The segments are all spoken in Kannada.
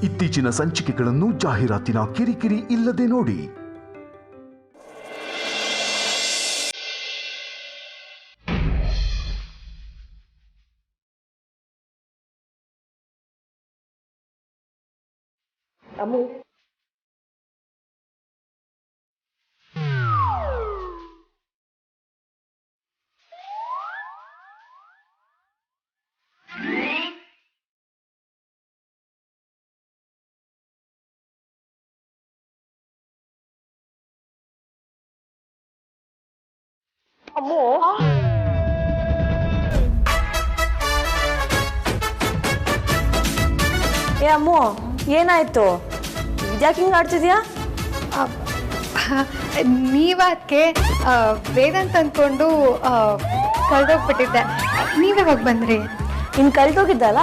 ಇತ್ತೀಚಿನ ಸಂಚಿಕೆಗಳನ್ನು ಜಾಹೀರಾತಿನ ಕಿರಿಕಿರಿ ಇಲ್ಲದೆ ನೋಡಿ. ಅಮ್ಮು, ಅಮ್ಮು, ಏ ಅಮ್ಮು, ಏನಾಯ್ತು? ಇದ್ಯಾಕೆ ಹಿಂಗೆ ಆಡ್ತಿದ್ಯಾ? ನೀವಕ್ಕೆ ವೇದಾಂತ್ ಅಂದ್ಕೊಂಡು ಕಳೆದೋಗ್ಬಿಟ್ಟಿದ್ದೆ. ನೀವ್ಯಾವಾಗ ಬಂದ್ರಿ? ಇನ್ನು ಕಳ್ದೋಗಿದ್ದಲ್ಲ,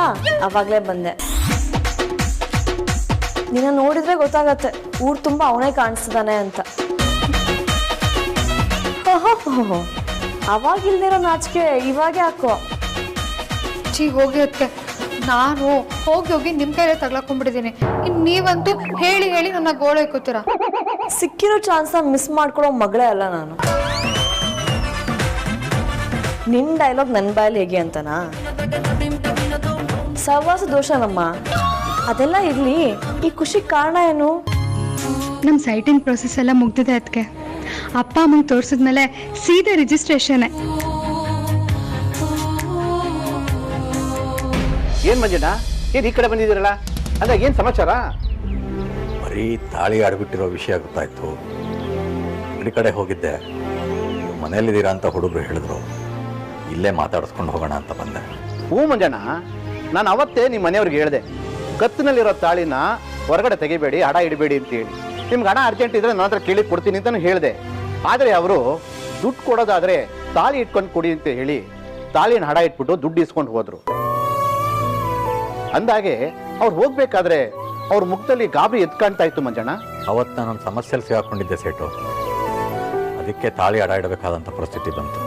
ಅವಾಗಲೇ ಬಂದೆ. ನಿನ್ನ ನೋಡಿದ್ರೆ ಗೊತ್ತಾಗತ್ತೆ ಊರು ತುಂಬ ಅವನೇ ಕಾಣಿಸ್ತಿದ್ದಾನೆ ಅಂತ. ಅವಾಗಿಲ್ದಿರೋ ನಾಚಿಕೆ ಇವಾಗೆ ಹಾಕೋ. ಹೋಗಿ ಅದಕ್ಕೆ ನಾನು ಹೋಗಿ ನಿಮ್ಮ ಕೈಲೇ ತಗ್ಲಾಕೊಂಡ್ಬಿಟ್ಟಿದ್ದೀನಿ. ಇನ್ನು ನೀವಂತೂ ಹೇಳಿ ಹೇಳಿ ನನ್ನ ಗೋಳೈಕೋತೀರ. ಸಿಕ್ಕಿರೋ ಚಾನ್ಸ್ನ ಮಿಸ್ ಮಾಡ್ಕೊಳ್ಳೋ ಮಗಳೇ ಅಲ್ಲ ನಾನು. ನಿನ್ನ ಡೈಲಾಗ್ ನನ್ನ ಬಾಯಲ್ಲಿ ಹೇಗೆ ಅಂತನಾ? ಸಹವಾಸ ದೋಷನಮ್ಮ. ಅದೆಲ್ಲ ಇರಲಿ, ಈ ಖುಷಿಗೆ ಕಾರಣ ಏನು? ನಮ್ಮ ಸೈಟಿಂಗ್ ಪ್ರೊಸೆಸ್ ಎಲ್ಲ ಮುಗ್ದಿದೆ. ಅದಕ್ಕೆ ಅಪ್ಪ ಅಮ್ಮಂಗೆ ತೋರಿಸಿದ್ಮೇಲೆ ಸೀದಾ ರಿಜಿಸ್ಟ್ರೇಷನ್. ಏನ್ ಮಂಜಣ್ಣ, ಏನ್ ಈ ಕಡೆ ಬಂದಿದ್ದೀರಲ್ಲ? ಅಲ್ಲ, ಏನ್ ಸಮಾಚಾರ? ಬರೀ ತಾಳಿ ಆಡ್ಬಿಟ್ಟಿರೋ ವಿಷಯ ಗೊತ್ತಾಯ್ತು. ಈ ಕಡೆ ಹೋಗಿದ್ದೆ, ಮನೇಲಿದ್ದೀರಾ ಅಂತ ಹುಡುಗರು ಹೇಳಿದ್ರು. ಇಲ್ಲೇ ಮಾತಾಡಿಸ್ಕೊಂಡು ಹೋಗೋಣ ಅಂತ ಬಂದೆ. ಹ್ಞೂ ಮಂಜಣ್ಣ, ನಾನು ಅವತ್ತೇ ನಿಮ್ಮ ಮನೆಯವ್ರಿಗೆ ಹೇಳಿದೆ, ಕತ್ತಿನಲ್ಲಿರೋ ತಾಳಿನ ಹೊರಗಡೆ ತೆಗಿಬೇಡಿ, ಹಡ ಇಡಬೇಡಿ ಅಂತ ಹೇಳಿ. ನಿಮ್ಗೆ ಹಣ ಅರ್ಜೆಂಟ್ ಇದ್ರೆ ನನ್ನ ಹತ್ರ ಕೇಳಿ ಕೊಡ್ತೀನಿ ಅಂತಾನು ಹೇಳಿದೆ. ಆದರೆ ಅವರು ದುಡ್ಡು ಕೊಡೋದಾದ್ರೆ ತಾಳಿ ಇಟ್ಕೊಂಡು ಕೊಡಿ ಅಂತ ಹೇಳಿ ತಾಳಿನ ಹಡ ಇಟ್ಬಿಟ್ಟು ದುಡ್ಡು ಇಸ್ಕೊಂಡು ಹೋದ್ರು. ಅಂದಾಗೆ ಅವ್ರು ಹೋಗ್ಬೇಕಾದ್ರೆ ಅವ್ರ ಮುಖದಲ್ಲಿ ಗಾಬರಿ ಎತ್ಕಾಣ್ತಾ ಇತ್ತು ಮಂಜಣ್ಣ. ಅವತ್ತು ನಾನೊಂದು ಸಮಸ್ಯೆಯಲ್ಲಿ ಸಿಗಾಕೊಂಡಿದ್ದೆ ಸೇಟು. ಅದಕ್ಕೆ ತಾಳಿ ಹಡ ಇಡಬೇಕಾದಂಥ ಪರಿಸ್ಥಿತಿ ಬಂತು.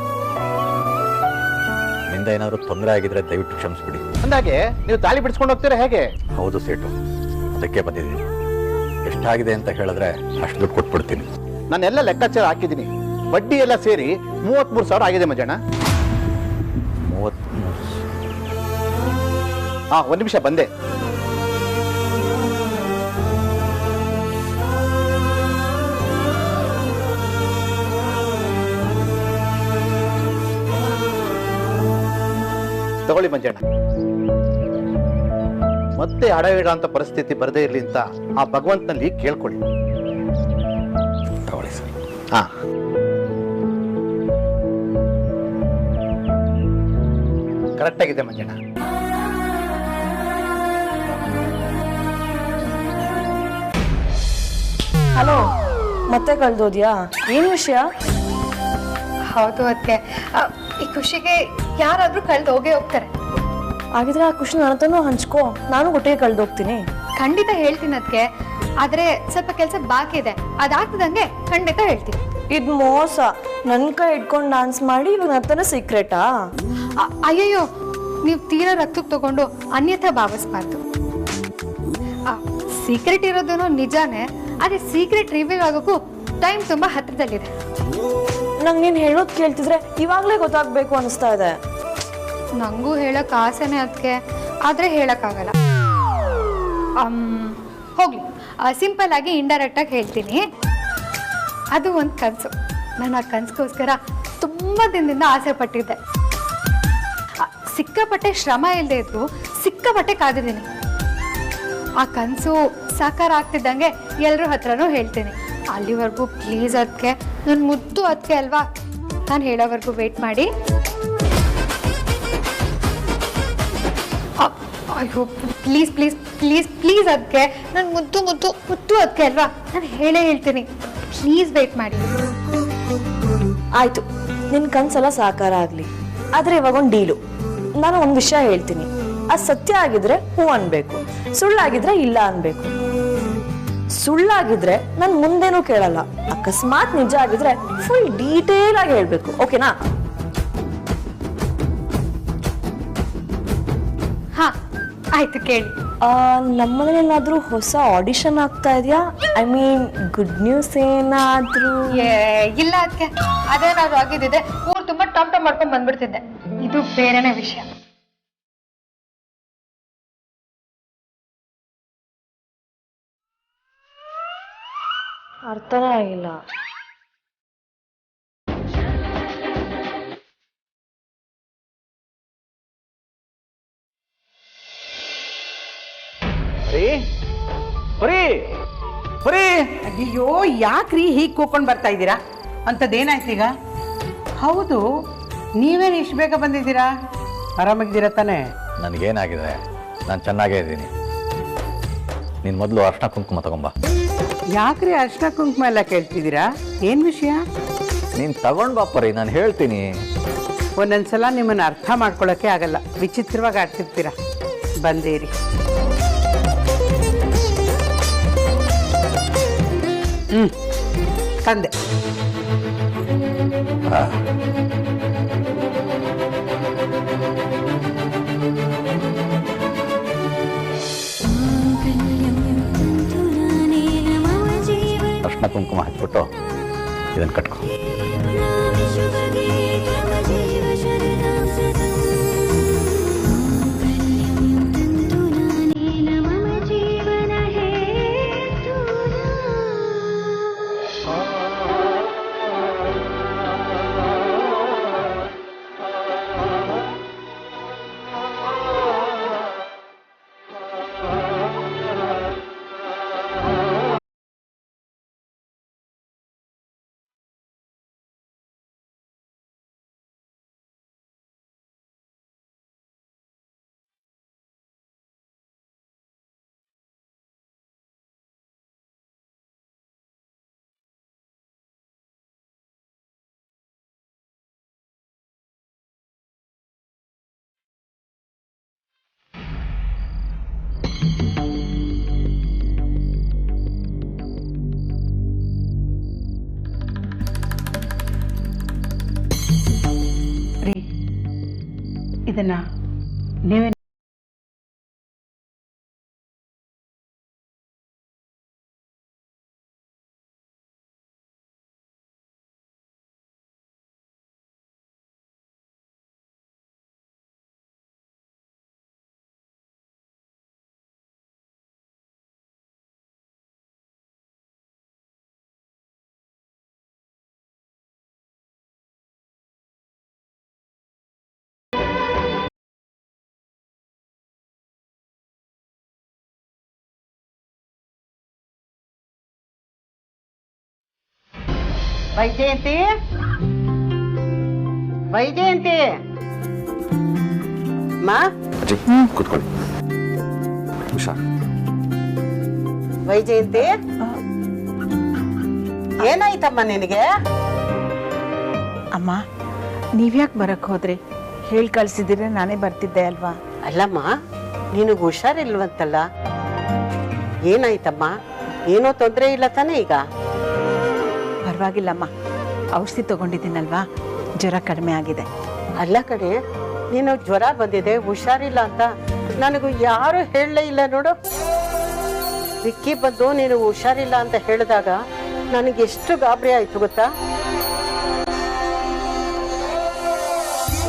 ನಿಂದ ಏನಾದರೂ ತೊಂದರೆ ಆಗಿದ್ರೆ ದಯವಿಟ್ಟು ಕ್ಷಮಿಸ್ಬಿಡಿ. ಅಂದಾಗೆ ನೀವು ತಾಳಿ ಬಿಡಿಸ್ಕೊಂಡು ಹೋಗ್ತೀರಾ ಹೇಗೆ? ಹೌದು ಸೇಟು, ಅದಕ್ಕೆ ಬಂದಿದ್ದೀನಿ. ಎಷ್ಟಾಗಿದೆ ಅಂತ ಹೇಳಿದ್ರೆ ಅಷ್ಟು ದುಡ್ಡು ಕೊಟ್ಬಿಡ್ತೀನಿ. ನಾನೆಲ್ಲ ಲೆಕ್ಕಾಚಾರ ಹಾಕಿದ್ದೀನಿ. ಬಡ್ಡಿ ಎಲ್ಲ ಸೇರಿ 33,000 ಆಗಿದೆ ಮಂಜಣ್ಣ. 33? ಒಂದು ನಿಮಿಷ ಬಂದೆ. ತಗೊಳ್ಳಿ ಮಂಜಣ್ಣ. ಮತ್ತೆ ಹಡ ಇಡೋಂಥ ಪರಿಸ್ಥಿತಿ ಬರದೇ ಇರಲಿ ಅಂತ ಆ ಭಗವಂತನಲ್ಲಿ ಕೇಳ್ಕೊಳ್ಳಿ. ತಗೊಳ್ಳಿ ಸರ್. ಹಾ, ಕರೆಕ್ಟ್ ಆಗಿದೆ ಮಂಜಣ್ಣ. ಹಲೋ, ಮತ್ತೆ ಕಳ್ದೋದ್ಯಾ? ಏನು ವಿಷಯ? ಹೌದು ಅದಕ್ಕೆ ಈ ಖುಷಿಗೆ ಯಾರಾದ್ರೂ ಕಳೆದು ಹೋಗೇ ಹೋಗ್ತಾರೆ. ಹಾಗಿದ್ರೆ ಆ ಖುಷಿ ನನ್ನ ಹತ್ರನೂ ಹಂಚ್ಕೋ, ನಾನು ಒಟ್ಟಿಗೆ ಕಳ್ದೋಗ್ತೀನಿ. ಖಂಡಿತ ಹೇಳ್ತೀನಿ ಅದಕ್ಕೆ. ಆದ್ರೆ ಸ್ವಲ್ಪ ಕೆಲಸ ಬಾಕಿ ಇದೆ, ಅದಾಗ್ತದಂಗೆ ಖಂಡಿತ ಹೇಳ್ತೀನಿ. ಇದು ಮೋಸ. ನನ್ನ ಕೈ ಇಟ್ಕೊಂಡು ಡಾನ್ಸ್ ಮಾಡಿ ಇವಾಗ ನನ್ನ ಹತ್ರನೇ ಸೀಕ್ರೆಟಾ? ಅಯ್ಯಯ್ಯೋ, ನೀವು ತೀರಾ ರಕ್ತಕ್ಕೆ ತಗೊಂಡು ಅನ್ಯಥಾ ಭಾವಿಸ್ಬಾರ್ದು. ಸೀಕ್ರೆಟ್ ಇರೋದೇನೋ ನಿಜಾನೇ, ಆದ್ರೆ ಸೀಕ್ರೆಟ್ ರಿವೀಲ್ ಆಗೋಕ್ಕೂ ಟೈಮ್ ತುಂಬಾ ಹತ್ರದಲ್ಲಿದೆ. ನಂಗೆ ನೀನು ಹೇಳೋದು ಕೇಳ್ತಿದ್ರೆ ಇವಾಗಲೇ ಗೊತ್ತಾಗಬೇಕು ಅನಿಸ್ತಾ ಇದೆ. ನಂಗೂ ಹೇಳಕ್ ಆಸೆನೆ ಅದಕ್ಕೆ, ಆದ್ರೆ ಹೇಳಕ್ಕಾಗಲ್ಲ. ಹೋಗ್ಲಿ, ಸಿಂಪಲ್ ಆಗಿ ಇಂಡೈರೆಕ್ಟ್ ಆಗಿ ಹೇಳ್ತೀನಿ. ಅದು ಒಂದು ಕನಸು. ನಾನು ಆ ಕನಸಿಗೋಸ್ಕರ ತುಂಬಾ ದಿನದಿಂದ ಆಸೆ ಪಟ್ಟಿದ್ದೆ. ಸಿಕ್ಕಾಪಟ್ಟೆ ಶ್ರಮ ಇಲ್ಲದೆ ಇದ್ರು ಸಿಕ್ಕಾಪಟ್ಟೆ ಕಾದಿದ್ದೀನಿ. ಆ ಕನಸು ಸಾಕಾರ ಆಗ್ತಿದ್ದಂಗೆ ಎಲ್ಲರ ಹತ್ರನೂ ಹೇಳ್ತೀನಿ. ಅಲ್ಲಿವರೆಗೂ ಪ್ಲೀಸ್ ಅದಕ್ಕೆ, ನನ್ನ ಮುದ್ದು ಅದಕ್ಕೆ ಅಲ್ವಾ, ನಾನು ಹೇಳೋವರೆಗೂ ವೇಟ್ ಮಾಡಿ. ಅಯ್ಯೋ ಪ್ಲೀಸ್ ಪ್ಲೀಸ್ ಪ್ಲೀಸ್ ಪ್ಲೀಸ್ ಅದಕ್ಕೆ, ನನ್ನ ಮುದ್ದು ಮುದ್ದು ಮುದ್ದು ಅದಕ್ಕೆ ಅಲ್ವಾ, ನಾನು ಹೇಳೇ ಹೇಳ್ತೀನಿ. ಪ್ಲೀಸ್ ವೇಟ್ ಮಾಡಿ. ಆಯ್ತು, ನಿನ್ನ ಕನ್ಸೆಲ್ಲ ಸಾಕಾರ ಆಗಲಿ. ಆದರೆ ಇವಾಗ ಒಂದು ಡೀಲು. ನಾನು ಒಂದು ವಿಷಯ ಹೇಳ್ತೀನಿ, ಅದು ಸತ್ಯ ಆಗಿದ್ರೆ ಹೂ ಅನ್ಬೇಕು, ಸುಳ್ಳಾಗಿದ್ರೆ ಇಲ್ಲ ಅನ್ಬೇಕು. ಸುಳ್ಳಾಗಿದ್ರೆ ನಾನು ಮುಂದೇನೂ ಕೇಳಲ್ಲ, ಅಕಸ್ಮಾತ್ ನಿಜ ಆಗಿದ್ರೆ ಫುಲ್ ಡೀಟೇಲ್ ಆಗಿ ಹೇಳ್ಬೇಕು. ಓಕೆನಾ? ಹಾ ಆಯ್ತು, ಕೇಳಿ. ನಮ್ಮನೇನಾದ್ರೂ ಹೊಸ ಆಡಿಷನ್ ಆಗ್ತಾ ಇದೆಯಾ? ಐ ಮೀನ್ ಗುಡ್ ನ್ಯೂಸ್ ಏನಾದ್ರೂ? ಇಲ್ಲ ಅದಕ್ಕೆ ಅದೇನಾದ್ರು ಆಗಿದ್ದಿದೆ ಊರು ತುಂಬಾ ಟಾಪ್ ಮಾಡ್ಕೊಂಡ್ ಬಂದ್ಬಿಡ್ತಿದ್ದೆ. ಇದು ಬೇರೆನೇ ವಿಷಯ. ಅರ್ಥನೇ ಆಗಿಲ್ಲ. ಅಯ್ಯೋ ಯಾಕ್ರಿ ಹೀಗೆ ಕೂಕೊಂಡು ಬರ್ತಾ ಇದ್ದೀರಾ? ಅಂಥದ್ದೇನಾಯ್ತು ಈಗ? ಹೌದು, ನೀವೇನು ಇಷ್ಟು ಬೇಗ ಬಂದಿದ್ದೀರಾ? ಆರಾಮಾಗಿದ್ದೀರಾ ತಾನೇ? ನನಗೇನಾಗಿದೆ, ನಾನು ಚೆನ್ನಾಗೇ ಇದ್ದೀನಿ. ನೀನು ಮೊದಲು ಅರ್ಶಿನ ಕುಂಕುಮ ತಗೊಂಬ. ಯಾಕ್ರಿ ಅರ್ಶಿನ ಕುಂಕುಮ ಎಲ್ಲ ಕೇಳ್ತಿದ್ದೀರಾ? ಏನು ವಿಷಯ? ನೀನು ತಗೊಂಡು ಬಾಪರಿ, ನಾನು ಹೇಳ್ತೀನಿ. ಒಂದೊಂದ್ಸಲ ನಿಮ್ಮನ್ನು ಅರ್ಥ ಮಾಡ್ಕೊಳ್ಳೋಕ್ಕೆ ಆಗಲ್ಲ, ವಿಚಿತ್ರವಾಗಿ ಆಡ್ತಿರ್ತೀರಾ. ಬಂದೇರಿ. ತಂದೆ. ಅರ್ಶಿನ ಕುಂಕುಮ ಹಾಕ್ಬಿಟ್ಟು ಇದನ್ನು ಕಟ್ಕೊ. ಇದನ್ನ ನೀವೇ ವೈಜಯಂತಿ, ವೈಜಯಂತಿ ಮಾ ಕೂತ್ಕೊಳ್ಳಿ. ಹುಷಾರ್. ವೈಜಯಂತಿ, ಏನಾಯ್ತಮ್ಮ ನಿನಗೆ? ಅಮ್ಮ, ನೀವ್ಯಾಕೆ ಬರಕ್ ಹೋದ್ರಿ? ಹೇಳಿ ಕಳ್ಸಿದ್ರೆ ನಾನೇ ಬರ್ತಿದ್ದೆ ಅಲ್ವಾ? ಅಲ್ಲಮ್ಮ, ನಿನಗೆ ಹುಷಾರಿಲ್ವಂತಲ್ಲ, ಏನಾಯ್ತಮ್ಮ? ಏನೋ ತೊಂದರೆ ಇಲ್ಲ ತಾನೇ ಈಗ? ಪರವಾಗಿಲ್ಲಮ್ಮ, ಔಷಧಿ ತಗೊಂಡಿದ್ದೀನಲ್ವಾ, ಜ್ವರ ಕಡಿಮೆ ಆಗಿದೆ. ಅಲ್ಲ ಕಡೆ, ನೀನು ಜ್ವರ ಬಂದಿದೆ ಹುಷಾರಿಲ್ಲ ಅಂತ ನನಗೂ ಯಾರು ಹೇಳಲೇ ಇಲ್ಲ ನೋಡು. ವಿಕ್ಕಿ ಬಂದು ನೀನು ಹುಷಾರಿಲ್ಲ ಅಂತ ಹೇಳಿದಾಗ ನನಗೆ ಎಷ್ಟು ಗಾಬರಿ ಆಯ್ತು ಗೊತ್ತಾ?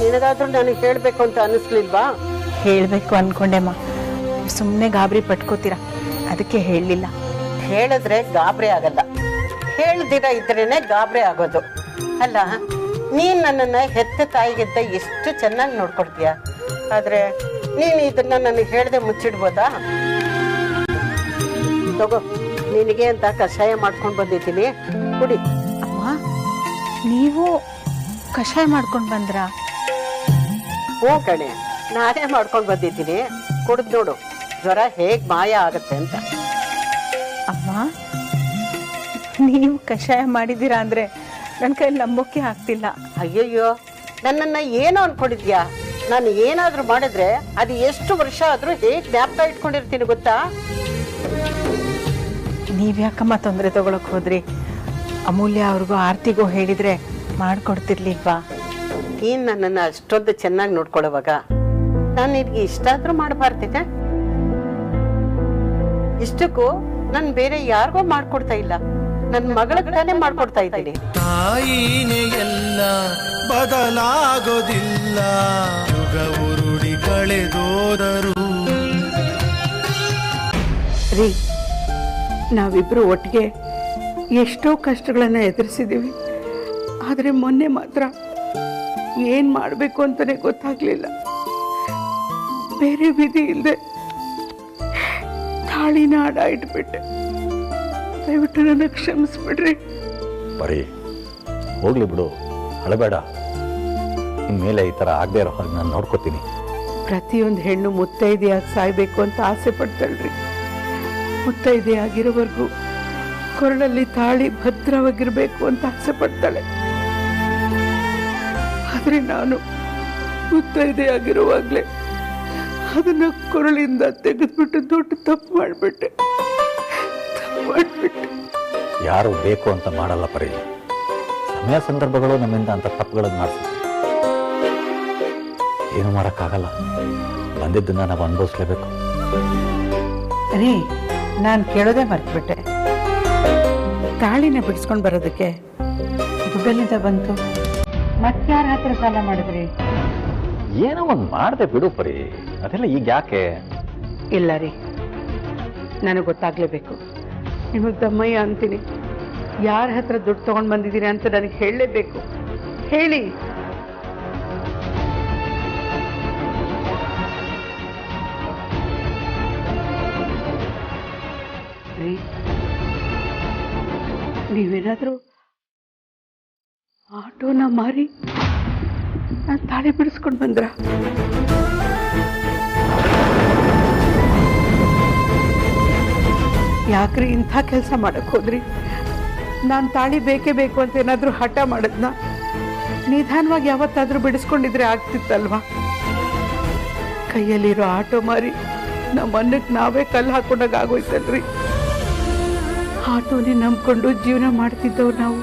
ನಿನಗಾದ್ರೂ ನನಗೆ ಹೇಳ್ಬೇಕು ಅಂತ ಅನಿಸ್ಲಿಲ್ವಾ? ಹೇಳ್ಬೇಕು ಅನ್ಕೊಂಡೆಮ್ಮ, ಸುಮ್ಮನೆ ಗಾಬರಿ ಪಟ್ಕೋತೀರಾ, ಅದಕ್ಕೆ ಹೇಳಲಿಲ್ಲ. ಹೇಳಿದ್ರೆ ಗಾಬರಿ ಆಗಲ್ಲ, ಹೇಳ್ದಿರ ಇದ್ರೇನೆ ಗಾಬರಿ ಆಗೋದು. ಅಲ್ಲ, ನೀನ್ ನನ್ನನ್ನ ಹೆತ್ತ ತಾಯಿಗಿಂತ ಎಷ್ಟು ಚೆನ್ನಾಗಿ ನೋಡ್ಕೊಡ್ತೀಯ, ಆದ್ರೆ ನೀನು ಇದನ್ನ ನನಗೆ ಹೇಳ್ದೆ ಮುಚ್ಚಿಡ್ಬೋದಾ? ತಗೋ, ನಿನಗೆ ಅಂತ ಕಷಾಯ ಮಾಡ್ಕೊಂಡು ಬಂದಿದ್ದೀನಿ, ಕುಡಿ. ಅಮ್ಮ, ನೀವು ಕಷಾಯ ಮಾಡ್ಕೊಂಡು ಬಂದ್ರಾ? ಹ್ಞೂ ಕಣೆ, ನಾನೇ ಮಾಡ್ಕೊಂಡು ಬಂದಿದ್ದೀನಿ, ಕುಡಿದು ನೋಡು ಜ್ವರ ಹೇಗ್ ಮಾಯ ಆಗತ್ತೆ ಅಂತ. ಅಮ್ಮ, ನೀವು ಕಷಾಯ ಮಾಡಿದ್ದೀರಾ ಅಂದ್ರೆ ನನ್ನ ಕೈಯಲ್ಲಿ ನಂಬೋಕೆ ಆಗ್ತಿಲ್ಲ. ಅಯ್ಯಯ್ಯೋ, ನನ್ನನ್ನ ಏನೋ ಅನ್ಕೊಂಡಿದ್ಯಾ? ನಾನು ಏನಾದ್ರೂ ಮಾಡಿದ್ರೆ ಅದು ಎಷ್ಟು ವರ್ಷ ಆದ್ರೂ ಹೇಗ್ ಜ್ಞಾಪಕ ಇಟ್ಕೊಂಡಿರ್ತೀನಿ ಗೊತ್ತಾ? ನೀವ್ಯಾಕಮ್ಮ ತೊಂದರೆ ತಗೊಳಕ್ ಹೋದ್ರಿ? ಅಮೂಲ್ಯ ಅವ್ರಿಗೂ ಆರ್ತಿಗೂ ಹೇಳಿದ್ರೆ ಮಾಡ್ಕೊಡ್ತಿರ್ಲಿಲ್ವಾ? ನೀನ್ ನನ್ನನ್ನ ಅಷ್ಟೊಂದು ಚೆನ್ನಾಗಿ ನೋಡ್ಕೊಳ್ಳುವಾಗ ನಾನು ನಿನ್ಗೆ ಇಷ್ಟ ಆದ್ರೂ ಮಾಡಬಾರ್ದಿದೆ? ಇಷ್ಟಕ್ಕೂ ನಾನು ಬೇರೆ ಯಾರಿಗೋ ಮಾಡ್ಕೊಡ್ತಾ ಇಲ್ಲ, ನನ್ನ ಮಗಳಿಗಾನೇ ಮಾಡ್ಕೊಡ್ತಾ ಇದ್ದೀನಿ. ತಾಯಿನೇ ಎಲ್ಲ ಬದಲಾಗೋದಿಲ್ಲ, ಯುಗ ಉರುಳಿ ಕಳೆದೋದರು. ರೀ, ನಾವಿಬ್ರು ಒಟ್ಟಿಗೆ ಎಷ್ಟೋ ಕಷ್ಟಗಳನ್ನ ಎದುರಿಸಿದ್ದೀವಿ. ಆದರೆ ಮೊನ್ನೆ ಮಾತ್ರ ಏನು ಮಾಡಬೇಕು ಅಂತಲೇ ಗೊತ್ತಾಗ್ಲಿಲ್ಲ. ಬೇರೆ ವಿಧಿ ಇಲ್ಲದೆ ತಾಳಿನ ಅಡ ಇಟ್ಬಿಟ್ಟೆ. ದಯವಿಟ್ಟು ನನ್ನ ಕ್ಷಮಿಸ್ಬಿಡ್ರಿ. ಬರೀ ಹೋಗ್ಲಿ ಬಿಡು, ಅಳಬೇಡ. ಇನ್ಮೇಲೆ ಈ ಥರ ಆಗದೆ ಇರೋ ಹಾಗೆ ನಾನು ನೋಡ್ಕೋತೀನಿ. ಪ್ರತಿಯೊಂದು ಹೆಣ್ಣು ಮುತ್ತೈದೆಯಾಗಿ ಸಾಯ್ಬೇಕು ಅಂತ ಆಸೆ ಪಡ್ತಾಳ್ರಿ. ಮುತ್ತೈದೆಯಾಗಿರೋವರೆಗೂ ಕೊರಳಲ್ಲಿ ತಾಳಿ ಭದ್ರವಾಗಿರ್ಬೇಕು ಅಂತ ಆಸೆ ಪಡ್ತಾಳೆ. ಆದ್ರೆ ನಾನು ಮುತ್ತೈದೆಯಾಗಿರುವಾಗ್ಲೇ ಅದನ್ನ ಕೊರಳಿಂದ ತೆಗೆದ್ಬಿಟ್ಟು ದೊಡ್ಡ ತಪ್ಪು ಮಾಡಿಬಿಟ್ಟೆ. ಯಾರು ಬೇಕು ಅಂತ ಮಾಡಲ್ಲ ಪರಿ. ಸಮಯ ಸಂದರ್ಭಗಳು ನಮ್ಮಿಂದ ಅಂತ ತಪ್ಪುಗಳನ್ನು ಮಾಡಿಸ್ತೀವಿ. ಏನು ಮಾಡೋಕ್ಕಾಗಲ್ಲ, ಬಂದಿದ್ದನ್ನ ನಾವು ಅನುಭವಿಸ್ಲೇಬೇಕು. ರೀ, ನಾನು ಕೇಳೋದೇ ಮರ್ತ್ಬಿಟ್ಟೆ. ತಾಳಿನ ಬಿಡಿಸ್ಕೊಂಡು ಬರೋದಕ್ಕೆ ದುಡ್ಡಲ್ಲಿಂದ ಬಂತು? ಮತ್ತಾರ ಹತ್ರ ಸಾಲ ಮಾಡಿದ್ರಿ? ಏನೋ ಒಂದು ಮಾಡದೆ ಬಿಡು ಪರಿ, ಅದೆಲ್ಲ ಈಗ ಯಾಕೆ? ಇಲ್ಲ ರೀ, ನನಗೆ ಗೊತ್ತಾಗ್ಲೇಬೇಕು. ನಿಮಗೆ ದಮ್ಮಯ್ಯ ಅಂತೀನಿ. ಯಾರ ಹತ್ರ ದುಡ್ಡು ತಗೊಂಡು ಬಂದಿದ್ದೀರಿ ಅಂತ ನನಗೆ ಹೇಳಲೇಬೇಕು. ಹೇಳಿ. ರೀ, ನೀವೇನಾದರೂ ಆಟೋನ ಮಾರಿ ನಾನು ತಾಳಿ ಬಿಡಿಸ್ಕೊಂಡು ಬಂದ್ರ? ಯಾಕ್ರಿ ಇಂಥ ಕೆಲಸ ಮಾಡಕ್ ಹೋದ್ರಿ? ನಾನು ತಾಳಿ ಬೇಕೇ ಬೇಕು ಅಂತ ಏನಾದರೂ ಹಠ ಮಾಡಿದ್ನ? ನಿಧಾನವಾಗಿ ಯಾವತ್ತಾದ್ರೂ ಬಿಡಿಸ್ಕೊಂಡಿದ್ರೆ ಆಗ್ತಿತ್ತಲ್ವಾ? ಕೈಯಲ್ಲಿರೋ ಆಟೋ ಮಾರಿ ನಮ್ಮ ಅನ್ನಕ್ಕೆ ನಾವೇ ಕಲ್ಲು ಹಾಕೊಂಡಾಗ ಆಗೋಯ್ತಲ್ರಿ. ಆಟೋನೇ ನಂಬ್ಕೊಂಡು ಜೀವನ ಮಾಡ್ತಿದ್ದವ್ರು ನಾವು.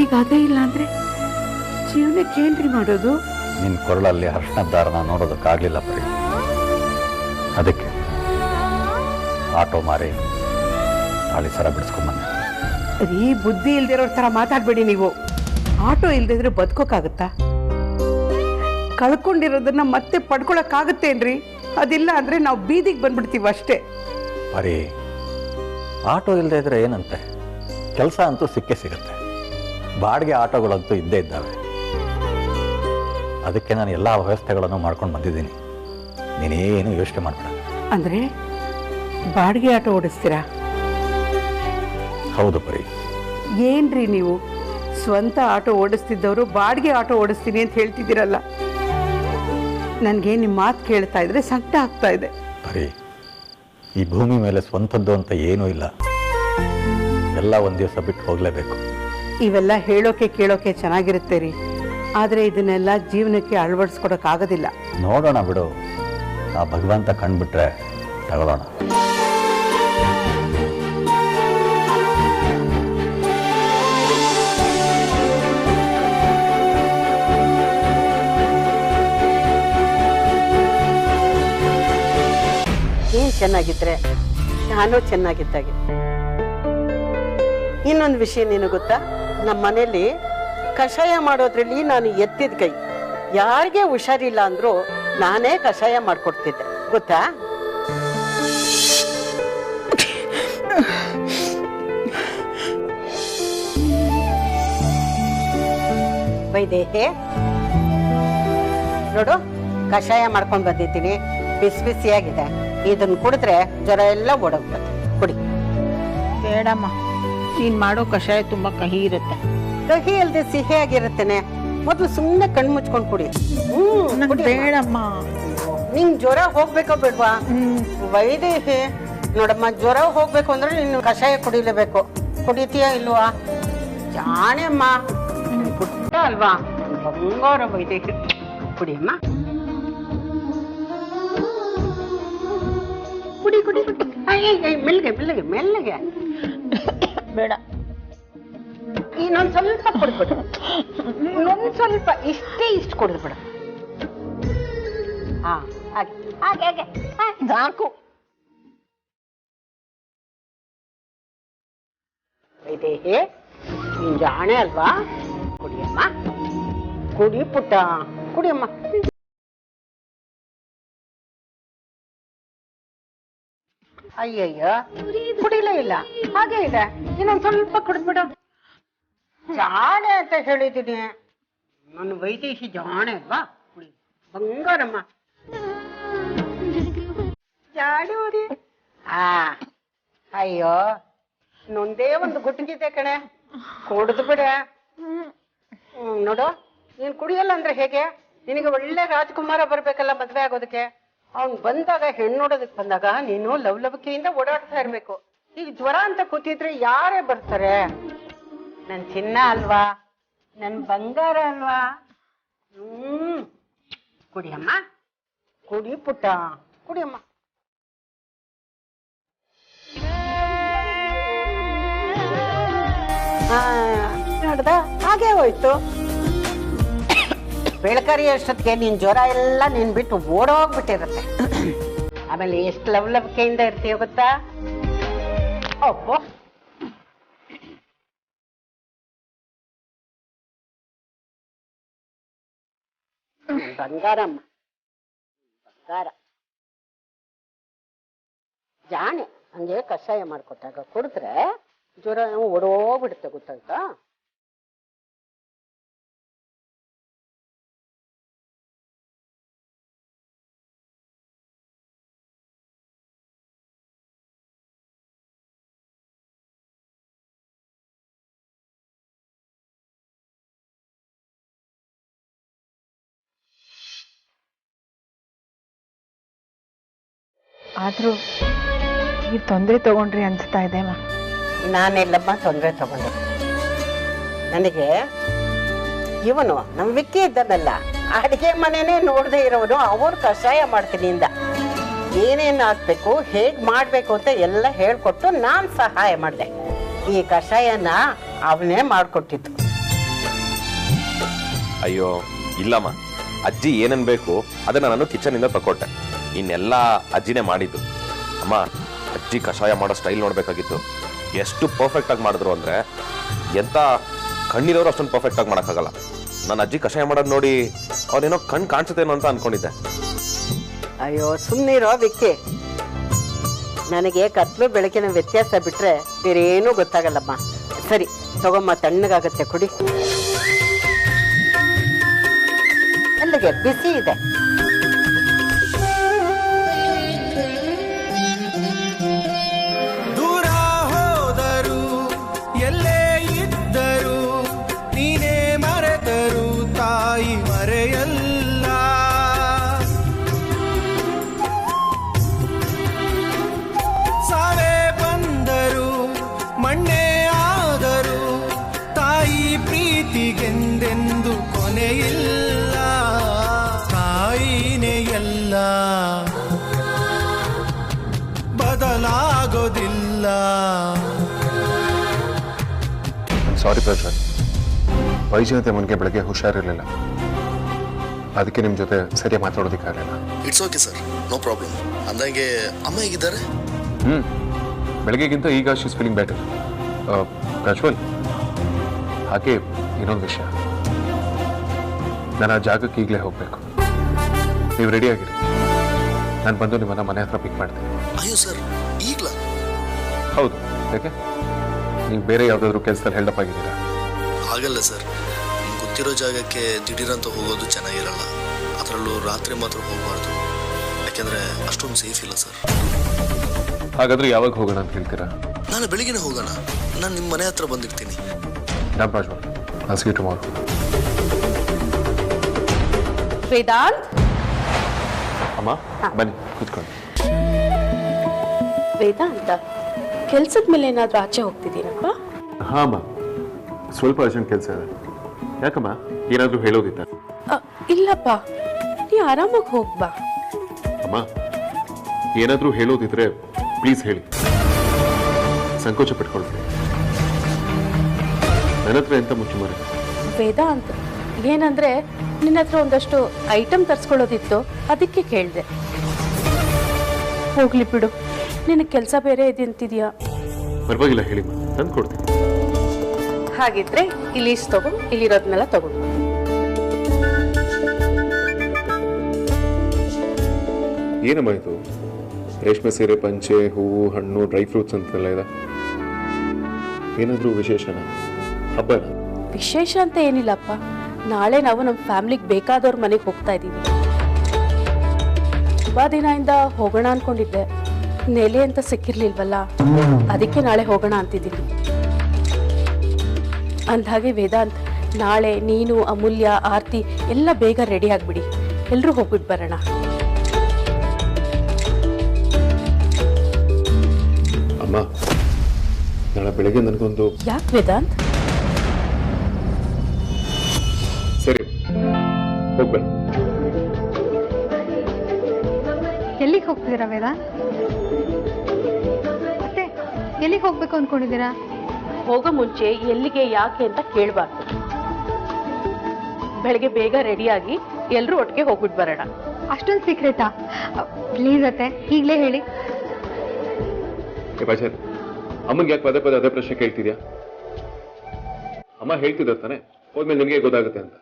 ಈಗ ಅದೇ ಇಲ್ಲ ಅಂದ್ರೆ ಜೀವನಕ್ಕೆ ಏನ್ರಿ ಮಾಡೋದು? ನಿನ್ನ ಕೊರಳಲ್ಲಿ ಅರ್ಶನದ ದಾರನ ನೋಡೋದಕ್ಕಾಗಲಿಲ್ಲ ಪರಿ. ಅದಕ್ಕೆ ಆಟೋ ಮಾರಿ ತಾಳಿ ಸರ ಬಿಡಿಸ್ಕೊಂಬಂದೆ. ರೀ, ಬುದ್ಧಿ ಇಲ್ದಿರೋ ಥರ ಮಾತಾಡ್ಬೇಡಿ ನೀವು. ಆಟೋ ಇಲ್ದಿದ್ರೆ ಬದುಕೋಕ್ಕಾಗತ್ತಾ? ಕಳ್ಕೊಂಡಿರೋದನ್ನ ಮತ್ತೆ ಪಡ್ಕೊಳಕ್ಕಾಗತ್ತೇನ್ರಿ? ಅದಿಲ್ಲ ಅಂದ್ರೆ ನಾವು ಬೀದಿಗೆ ಬಂದ್ಬಿಡ್ತೀವಿ ಅಷ್ಟೇ. ಪರಿ, ಆಟೋ ಇಲ್ಲದೆ ಇದ್ರೆ ಏನಂತೆ? ಕೆಲಸ ಅಂತೂ ಸಿಕ್ಕೇ ಸಿಗುತ್ತೆ. ಬಾಡಿಗೆ ಆಟೋಗಳಂತೂ ಇದ್ದೇ ಇದ್ದಾವೆ. ಅದಕ್ಕೆ ನಾನು ಎಲ್ಲ ವ್ಯವಸ್ಥೆಗಳನ್ನು ಮಾಡ್ಕೊಂಡು ಬಂದಿದ್ದೀನಿ. ನೀನೇನು ಯೋಚನೆ ಮಾಡಬೇಡ. ಅಂದ್ರೆ ಬಾಡಿಗೆ ಆಟೋ ಓಡಿಸ್ತೀರಾ? ಹೌದು ಪರಿ. ಏನ್ರಿ ನೀವು ಸ್ವಂತ ಆಟೋ ಓಡಿಸ್ತಿದ್ದವರು ಬಾಡಿಗೆ ಆಟೋ ಓಡಿಸ್ತೀನಿ ಅಂತ ಹೇಳ್ತಿದ್ದೀರಲ್ಲ? ನನಗೆ ನಿಮ್ಮ ಮಾತು ಕೇಳ್ತಾ ಇದ್ರೆ ಸಂಕಟ ಆಗ್ತಾ ಇದೆ. ಪರಿ, ಈ ಭೂಮಿ ಮೇಲೆ ಸ್ವಂತದ್ದು ಅಂತ ಏನೂ ಇಲ್ಲ. ಎಲ್ಲ ಒಂದು ದಿವಸ ಬಿಟ್ಟು ಹೋಗಲೇಬೇಕು. ಇವೆಲ್ಲ ಹೇಳೋಕೆ ಕೇಳೋಕೆ ಚೆನ್ನಾಗಿರುತ್ತೆ ರೀ, ಆದರೆ ಇದನ್ನೆಲ್ಲ ಜೀವನಕ್ಕೆ ಅಳವಡಿಸ್ಕೊಡೋಕ್ಕಾಗೋದಿಲ್ಲ. ನೋಡೋಣ ಬಿಡು, ಆ ಭಗವಂತ ಕಂಡುಬಿಟ್ರೆ ತಗೊಳ್ಳೋಣ. ನೀನ್ ಚೆನ್ನಾಗಿದ್ರೆ ನಾನು ಚೆನ್ನಾಗಿದ್ದಾಗೆ. ಇನ್ನೊಂದು ವಿಷಯ ನೀನು ಗೊತ್ತಾ? ನಮ್ಮ ಮನೇಲಿ ಕಷಾಯ ಮಾಡೋದ್ರಲ್ಲಿ ನಾನು ಎತ್ತಿದ ಕೈ. ಯಾರಿಗೆ ಹುಷಾರಿಲ್ಲ ಅಂದ್ರೂ ನಾನೇ ಕಷಾಯ ಮಾಡ್ಕೊಡ್ತಿದ್ದೆ, ಗೊತ್ತಾ? ವೈದೇಹಿ, ನೋಡು, ಕಷಾಯ ಮಾಡ್ಕೊಂಡು ಬಂದಿದ್ದೀನಿ, ಬಿಸಿ ಬಿಸಿಯಾಗಿದೆ. ಇದನ್ನ ಕುಡಿದ್ರೆ ಜ್ವರ ಎಲ್ಲ ಓಡೋಗ್ತದೆ. ಕುಡಿ. ಬೇಡಮ್ಮ, ನೀನ್ ಮಾಡೋ ಕಷಾಯ ತುಂಬಾ ಕಹಿ ಇರುತ್ತೆ. ಕಹಿ ಅಲ್ದೆ ಸಿಹಿ ಆಗಿರುತ್ತೇನೆ. ಮೊದ್ಲು ಸುಮ್ಮನೆ ಕಣ್ಣು ಮುಚ್ಕೊಂಡು ಕುಡಿ. ಬೇಡಮ್ಮ. ನಿಂಗ್ ಜ್ವರ ಹೋಗ್ಬೇಕೋ ಬೇಡ್ವಾ? ವೈದೇಹಿ, ನೋಡಮ್ಮ, ಜ್ವರ ಹೋಗ್ಬೇಕು ಅಂದ್ರೆ ನೀನು ಕಷಾಯ ಕುಡಿಲೇಬೇಕು. ಕುಡಿತೀಯಾ ಇಲ್ವಾ? ಜಾಣೆ ಅಮ್ಮ, ಪುಟ್ಟ ಅಲ್ವಾ? ಬಂಗಾರ ವೈದೇಹಿ, ಕುಡಿಯಮ್ಮ. ಕುಡಿ ಕುಡಿ ಕುಡಿ. ಮೆಲ್ಲಗೆ ಮೆಲ್ಲಗೆ ಮೆಲ್ಲಗೆ. ಬೇಡ, ಇನ್ನೊಂದ್ ಸ್ವಲ್ಪ ಕೊಡ್ಬಿಡು. ಇನ್ನೊಂದ್ ಸ್ವಲ್ಪ, ಇಷ್ಟು ಕೊಡ್ಬಿಡು. ಹಾ, ಹಾಗೆ ಹಾಗೆ ಹಾಗೆ ಸಾಕು. ವೈದೇಹಿ, ನೀನ್ ಜಾಣೆ ಅಲ್ವಾ? ಕುಡಿಯಮ್ಮ, ಕುಡಿ ಪುಟ್ಟ, ಕುಡಿಯಮ್ಮ. ಅಯ್ಯಯ್ಯ, ಕುಡಿಲೇ ಇಲ್ಲ, ಹಾಗೆ ಇದೆ. ಇನ್ನೊಂದ್ ಸ್ವಲ್ಪ ಕುಡಿದ್ಬಿಡು. ಜಾಣೆ ಅಂತ ಹೇಳಿದ್ದೀನಿ. ನನ್ನ ವೈದೇಹಿ ಜಾಣೆ ಅಲ್ವಾ? ಕುಡಿ ಬಂಗಾರಮ್ಮ, ಜಾಡಿ. ಅಯ್ಯೋ, ನೊಂದೇ ಒಂದು ಗುಟ್ಟಿಗಿದೆ ಕಣೆ, ಕುಡಿದು ಬಿಡ. ನೋಡು, ನೀನ್ ಕುಡಿಯಲ್ಲ ಅಂದ್ರೆ ಹೇಗೆ? ನಿನಗೆ ಒಳ್ಳೆ ರಾಜ್ಕುಮಾರ ಬರ್ಬೇಕಲ್ಲ ಮದ್ವೆ ಆಗೋದಕ್ಕೆ. ಅವ್ನ್ ಬಂದಾಗ ಹೆಣ್ಣು ನೋಡೋದಕ್ ಬಂದಾಗ ನೀನು ಲವಲವಿಕೆಯಿಂದ ಓಡಾಡ್ತಾ ಇರ್ಬೇಕು. ಈಗ ಜ್ವರ ಅಂತ ಕೂತಿದ್ರೆ ಯಾರೇ ಬರ್ತಾರೆ? ನನ್ ಚಿನ್ನ ಅಲ್ವಾ, ನನ್ ಬಂಗಾರ ಅಲ್ವಾ? ಕುಡಿಯಮ್ಮ, ಕುಡಿ ಪುಟ್ಟ, ಕುಡಿಯಮ್ಮ. ನೋಡ್ದ, ಹಾಗೆ ಹೋಯ್ತು. ಬೆಳಕರಿ ಅಷ್ಟೊತ್ತಿಗೆ ನಿನ್ ಜ್ವರ ಎಲ್ಲ ನಿನ್ ಬಿಟ್ಟು ಓಡೋಗ್ಬಿಟ್ಟಿರತ್ತೆ. ಆಮೇಲೆ ಎಷ್ಟು ಲವಲವಿಕೆಯಿಂದ ಇರ್ತೀಯ ಗೊತ್ತಾ? ಅಪ್ಪೋ, ಬಂಗಾರಮ್ಮ, ಬಂಗಾರ ಜಾಣೆ. ಹಂಗೆ ಕಷಾಯ ಮಾಡ್ಕೊಟ್ಟಾಗ ಕುಡಿದ್ರೆ ಜ್ವರ ಓಡೋಗ್ಬಿಡುತ್ತೆ, ಗೊತ್ತಾಯ್ತಾ? ಆದ್ರೂ ಈ ತೊಂದರೆ ತಗೊಂಡ್ರಿ ಅನ್ಸ್ತಾ ಇದೆ. ನಾನೆಲ್ಲಮ್ಮ ತೊಂದರೆ ತಗೊಂಡೆ. ನನಗೆ ಇವನು ನಮ್ ವಿಕ್ಕಿ ಇದ್ದಾನಲ್ಲ, ಅಡಿಗೆ ಮನೆನೇ ನೋಡದೆ ಇರೋನು, ಅವ್ರು ಕಷಾಯ ಮಾಡ್ತೀನಿ ಇಂದ. ಏನೇನು ಹಾಕ್ಬೇಕು, ಹೇಗ್ ಮಾಡ್ಬೇಕು ಅಂತ ಎಲ್ಲ ಹೇಳ್ಕೊಟ್ಟು ನಾನ್ ಸಹಾಯ ಮಾಡಿದೆ. ಈ ಕಷಾಯನ ಅವನೇ ಮಾಡ್ಕೊಟ್ಟಿತ್ತು. ಅಯ್ಯೋ ಇಲ್ಲಮ್ಮ, ಅಜ್ಜಿ ಏನನ್ಬೇಕು ಅದನ್ನ ನಾನು ಕಿಚನ್ ಇಂದ ತಕೊಟ್ಟೆ. ಇನ್ನೆಲ್ಲ ಅಜ್ಜಿನೇ ಮಾಡಿದ್ದು. ಅಮ್ಮ, ಅಜ್ಜಿ ಕಷಾಯ ಮಾಡೋ ಸ್ಟೈಲ್ ನೋಡ್ಬೇಕಾಗಿತ್ತು. ಎಷ್ಟು ಪರ್ಫೆಕ್ಟ್ ಆಗಿ ಮಾಡಿದ್ರು ಅಂದ್ರೆ, ಎಂತ ಕಣ್ಣಿರೋರು ಅಷ್ಟೊಂದು ಪರ್ಫೆಕ್ಟ್ ಆಗಿ ಮಾಡೋಕ್ಕಾಗಲ್ಲ. ನಾನು ಅಜ್ಜಿ ಕಷಾಯ ಮಾಡೋದು ನೋಡಿ ಅವ್ರೇನೋ ಕಣ್ ಕಾಣಿಸುತ್ತೇನೋ ಅಂತ ಅನ್ಕೊಂಡಿದ್ದೆ. ಅಯ್ಯೋ ಸುಮ್ಮನಿರೋ ವಿಕ್ಕಿ, ನನಗೆ ಕತ್ಲು ಬೆಳಕಿನ ವ್ಯತ್ಯಾಸ ಬಿಟ್ರೆ ಬೇರೆ ಏನೂ ಗೊತ್ತಾಗಲ್ಲಮ್ಮ. ಸರಿ ತಗೊಮ್ಮ, ತಣ್ಣಗಾಗತ್ತೆ, ಕುಡಿ. ಅಲ್ಲಿಗೆ ಬಿಸಿ ಇದೆ. ದೂರ ಹೋದರು ಎಲ್ಲೇ ಇದ್ದರು ನೀನೇ ಮರೆತರು ತಾಯಿ ಮರೆಯಲ್ಲ. ಸಾವೇ ಬಂದರು ಮಣ್ಣೆ ಆದರು ತಾಯಿ ಪ್ರೀತಿಗೆಂದೆಂದು ಕೊನೆಯಿಲ್ಲ. ತಾಯಿನೇ ಎಲ್ಲ, ಬದಲಾಗೋದಿಲ್ಲ. ಸಾರಿ ಪ್ರಜ್ವಲ್, ವೈಜಯಂತಿ ಮುನ್ಗೆ ಬೆಳಗ್ಗೆ ಹುಷಾರಿರಲಿಲ್ಲ, ಅದಕ್ಕೆ ನಿಮ್ಮ ಜೊತೆ ಸರಿಯಾಗಿ ಮಾತಾಡೋದಕ್ಕಾಗಲಿಲ್ಲ. It's okay sir, no problem. ಅಂದಂಗೆ ಅಮ್ಮ ಹೇಗಿದ್ದಾರೆ? ಬೆಳಗ್ಗೆಗಿಂತ ಈಗ ಶೀಸ್ ಫೀಲಿಂಗ್ ಬೆಟರ್. ಪ್ರಜ್ವಲ್, ಹಾಗೆ ಇನ್ನೊಂದು ವಿಷಯ, ನಾನು ಆ ಜಾಗಕ್ಕೆ ಈಗಲೇ ಹೋಗಬೇಕು. ನೀವು ರೆಡಿ ಆಗಿರಿ, ನಾನು ಬಂದು ನಿಮ್ಮನ್ನ ಮನೆ ಹತ್ರ ಪಿಕ್ ಮಾಡ್ತೀನಿ. ಅಯ್ಯೋ ಸರ್, ಈಗಲಾ? ಹೌದು, ಯಾಕೆ ನೀವು ಬೇರೆ ಯಾವುದಾದ್ರೂ ಕೆಲಸದಲ್ಲಿ ಹೆಲ್ಡಪ್ ಆಗಿದ್ದೀರಾ? ಹಾಗಲ್ಲ ಸರ್, ನಿಮ್ಗೆ ಗೊತ್ತಿರೋ ಜಾಗಕ್ಕೆ ದಿಢೀರಂತ ಹೋಗೋದು ಚೆನ್ನಾಗಿರಲ್ಲ. ಅದರಲ್ಲೂ ರಾತ್ರಿ ಮಾತ್ರ ಹೋಗಬಾರ್ದು, ಯಾಕೆಂದರೆ ಅಷ್ಟೊಂದು ಸೇಫ್ ಇಲ್ಲ ಸರ್. ಹಾಗಾದ್ರೆ ಯಾವಾಗ ಹೋಗೋಣ ಅಂತ ಹೇಳ್ತೀರಾ? ನಾಳೆ ಬೆಳಿಗ್ಗೆನೇ ಹೋಗೋಣ. ನಾನು ನಿಮ್ಮ ಮನೆ ಹತ್ರ ಬಂದಿರ್ತೀನಿ. Done Prajwal, I'll see you tomorrow. Vedant, ಅಮ್ಮ ಬನ್ನಿ ಕೂತ್ಕೊಳ್ಳಿ. ವೇದಾಂತ, ಕೆಲ್ಸದ ಮೇಲೆ ಏನಾದ್ರೂ ಆಚೆ ಹೋಗ್ತಿದ್ದೀನಪ್ಪ? ಹಾಂ ಅಮ್ಮ, ಸ್ವಲ್ಪ ಅರ್ಜೆಂಟ್ ಕೆಲಸ ಇದೆ. ಯಾಕಮ್ಮ, ಏನಾದರೂ ಹೇಳೋದಿತ್ತ? ಇಲ್ಲಪ್ಪ, ನೀ ಆರಾಮಾಗಿ ಹೋಗ್ಬಾ. ಅಮ್ಮ, ಏನಾದರೂ ಹೇಳೋದಿದ್ರೆ ಪ್ಲೀಸ್ ಹೇಳಿ, ಸಂಕೋಚ ಪಟ್ಕೊಳ್ತೀನಿ. ನನ್ನ ಹತ್ರ ಎಂತ ಮುಚ್ಚುಮರೆ? ವೇದಾಂತ್, ಏನಂದ್ರೆ ನಿನ್ನ ಹತ್ರ ಒಂದಷ್ಟು ಐಟಮ್ ತರಿಸ್ಕೊಳ್ಳೋದಿತ್ತು, ಅದಕ್ಕೆ ಕೇಳಿದೆ. ಹೋಗ್ಲಿ ಬಿಡು, ನಿನಗೆ ಕೆಲಸ ಬೇರೆ ಇದೆ ಅಂತಿದ್ಯಾ? ಪರವಾಗಿಲ್ಲ, ಹೇಳಿ ತಂದು ಕೊಡ್ತೀನಿ. ಹಾಗಿದ್ರೆ ಇಲ್ಲಿ ತಗೋ, ಇಲ್ಲಿರೋದ್ನೆಲ್ಲ ತಗೊಂಡು. ಏನಮ್ಮ ಇದು ರೇಷ್ಮೆ ಸೀರೆ, ಪಂಚೆ, ಹೂವು, ಹಣ್ಣು, ಡ್ರೈ ಫ್ರೂಟ್ಸ್ ಅಂತೆಲ್ಲ ಇದೆ. ಏನಾದರೂ ವಿಶೇಷನಾ? ಹಬ್ಬನ? ವಿಶೇಷ ಅಂತ ಏನಿಲ್ಲಪ್ಪ. ನಾಳೆ ನಾವು ನಮ್ಮ ಫ್ಯಾಮಿಲಿಗೆ ಬೇಕಾದವ್ರ ಮನೆಗೆ ಹೋಗ್ತಾ ಇದ್ದೀವಿ. ತುಂಬಾ ದಿನದಿಂದ ಹೋಗೋಣ ಅನ್ಕೊಂಡಿದ್ದೆ, ನೆಲೆ ಅಂತ ಸಿಕ್ಕಿರ್ಲಿಲ್ವಲ್ಲ, ಅದಕ್ಕೆ ನಾಳೆ ಹೋಗೋಣ ಅಂತಿದ್ದೀನಿ. ಅಂದ್ಹಾಗೆ ವೇದಾಂತ್, ನಾಳೆ ನೀನು, ಅಮೂಲ್ಯ, ಆರ್ತಿ ಎಲ್ಲ ಬೇಗ ರೆಡಿ ಆಗ್ಬಿಡಿ, ಎಲ್ಲರೂ ಹೋಗ್ಬಿಟ್ಟು ಬರೋಣ. ಅಮ್ಮ, ನಾಳೆ ಬೆಳಗ್ಗೆ ನನಗೊಂದು. ಯಾಕೆ ವೇದಾಂತ್? ಸರಿ, ಹೋಗ್ಬೇಡ. ಎಲ್ಲಿಗೆ ಹೋಗ್ತಿದ್ದೀರಾ ವೇದಾಂತ್? ಮತ್ತೆ ಎಲ್ಲಿಗೆ ಹೋಗ್ಬೇಕು ಅನ್ಕೊಂಡಿದ್ದೀರಾ? ಹೋಗೋ ಮುಂಚೆ ಎಲ್ಲಿಗೆ, ಯಾಕೆ ಅಂತ ಕೇಳಬಾರ್ದು. ಬೆಳಗ್ಗೆ ಬೇಗ ರೆಡಿಯಾಗಿ ಎಲ್ಲರೂ ಒಟ್ಟಿಗೆ ಹೋಗ್ಬಿಟ್ಟು ಬರೋಣ. ಅಷ್ಟೊಂದು ಸೀಕ್ರೆಟಾ? ಪ್ಲೀಸ್ ಅತ್ತೆ, ಈಗಲೇ ಹೇಳಿ. ಬಾಜಾರ್, ಅಮ್ಮನಿಗೆ ಯಾಕೆ ಪದೇ ಪದೇ ಅದೇ ಪ್ರಶ್ನೆ ಕೇಳ್ತಿದ್ಯಾ? ಅಮ್ಮ ಹೇಳ್ತಿದ್ದಾರೆ ತಾನೆ, ಹೋದ್ಮೇಲೆ ನಿಮಗೆ ಗೊತ್ತಾಗುತ್ತೆ ಅಂತ.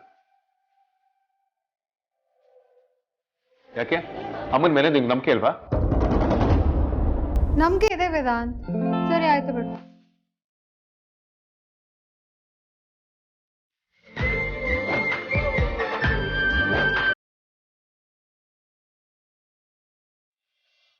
ಯಾಕೆ ಅಮ್ಮನ ಮೇಲೆ ನಿಮ್ಗೆ ನಂಬಿಕೆ ಅಲ್ವಾ? ನಮ್ಗೆ ಇದೆ ವೇದಾಂತ್. ಸರಿ ಆಯ್ತು ಬಿಡು.